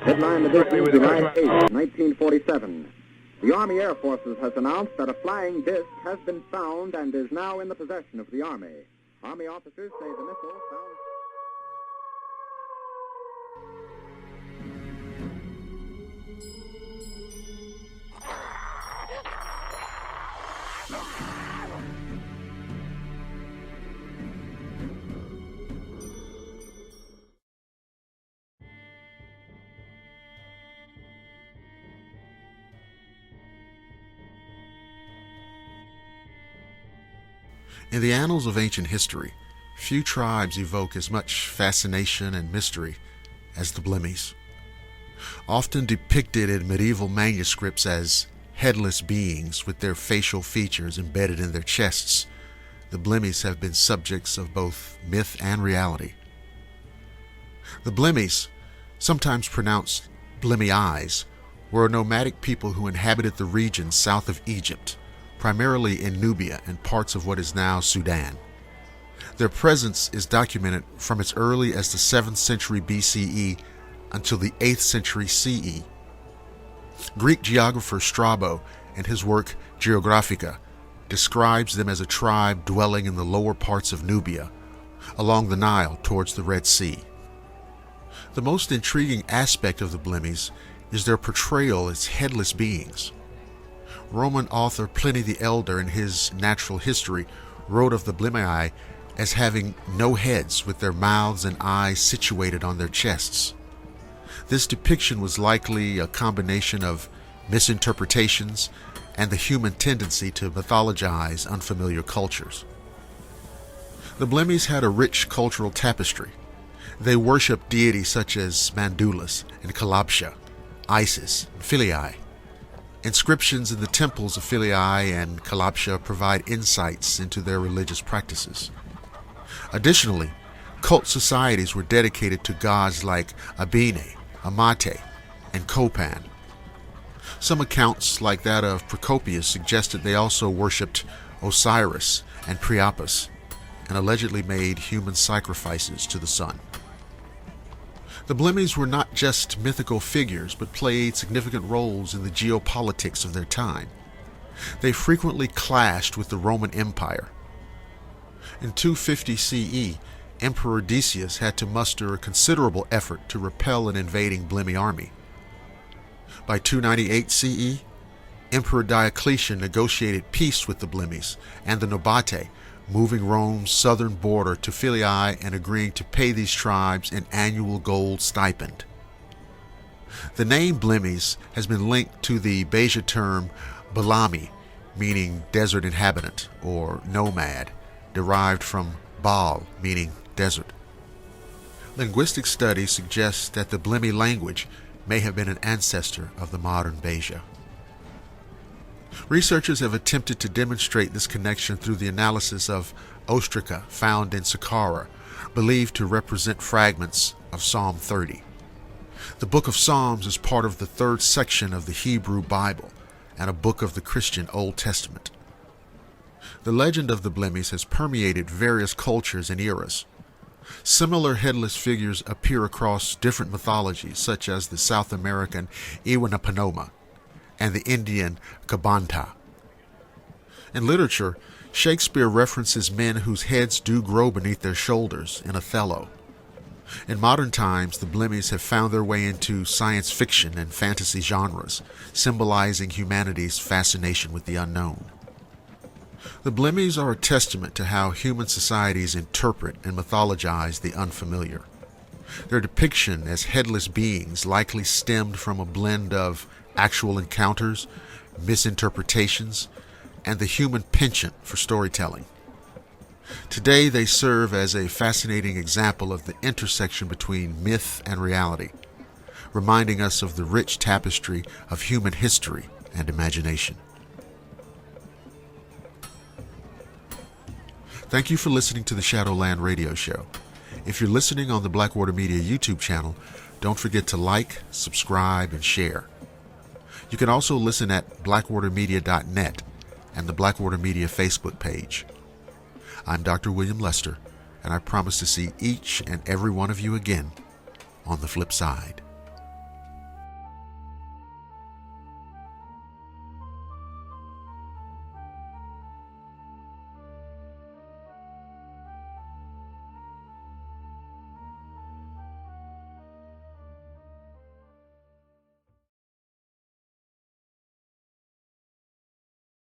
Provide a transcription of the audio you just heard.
Headline edition, July 8, 1947. The Army Air Forces has announced that a flying disc has been found and is now in the possession of the Army. Army officers say the missile found... In the annals of ancient history, few tribes evoke as much fascination and mystery as the Blemmyes. Often depicted in medieval manuscripts as headless beings with their facial features embedded in their chests, the Blemmyes have been subjects of both myth and reality. The Blemmyes, sometimes pronounced Blemmyes, were a nomadic people who inhabited the region south of Egypt, primarily in Nubia and parts of what is now Sudan. Their presence is documented from as early as the 7th century BCE until the 8th century CE. Greek geographer Strabo, in his work Geographica, describes them as a tribe dwelling in the lower parts of Nubia, along the Nile towards the Red Sea. The most intriguing aspect of the Blemmyes is their portrayal as headless beings. Roman author Pliny the Elder, in his Natural History, wrote of the Blemmyes as having no heads, with their mouths and eyes situated on their chests. This depiction was likely a combination of misinterpretations and the human tendency to mythologize unfamiliar cultures. The Blemmyes had a rich cultural tapestry. They worshipped deities such as Mandulus and Kalabsha, Isis, and Philae. Inscriptions in the temples of Philae and Kalabsha provide insights into their religious practices. Additionally, cult societies were dedicated to gods like Abene, Amate, and Copan. Some accounts, like that of Procopius, suggested they also worshipped Osiris and Priapus, and allegedly made human sacrifices to the sun. The Blemmyes were not just mythical figures, but played significant roles in the geopolitics of their time. They frequently clashed with the Roman Empire. In 250 CE, Emperor Decius had to muster a considerable effort to repel an invading Blemmy army. By 298 CE, Emperor Diocletian negotiated peace with the Blemmyes and the Nobate, moving Rome's southern border to Philae and agreeing to pay these tribes an annual gold stipend. The name Blemmyes has been linked to the Beja term Balami, meaning desert inhabitant or nomad, derived from Baal, meaning desert. Linguistic studies suggest that the Blemmy language may have been an ancestor of the modern Beja. Researchers have attempted to demonstrate this connection through the analysis of ostraca found in Saqqara, believed to represent fragments of Psalm 30. The Book of Psalms is part of the third section of the Hebrew Bible and a book of the Christian Old Testament. The legend of the Blemmyes has permeated various cultures and eras. Similar headless figures appear across different mythologies, such as the South American Iwanapanoma and the Indian Kabanta. In literature, Shakespeare references men whose heads do grow beneath their shoulders in Othello. In modern times, the Blemmyes have found their way into science fiction and fantasy genres, symbolizing humanity's fascination with the unknown. The Blemmyes are a testament to how human societies interpret and mythologize the unfamiliar. Their depiction as headless beings likely stemmed from a blend of actual encounters, misinterpretations, and the human penchant for storytelling. Today, they serve as a fascinating example of the intersection between myth and reality, reminding us of the rich tapestry of human history and imagination. Thank you for listening to the Shadowland radio show. If you're listening on the Blackwater Media YouTube channel, don't forget to like, subscribe, and share. You can also listen at blackwatermedia.net and the Blackwater Media Facebook page. I'm Dr. William Lester, and I promise to see each and every one of you again on the flip side.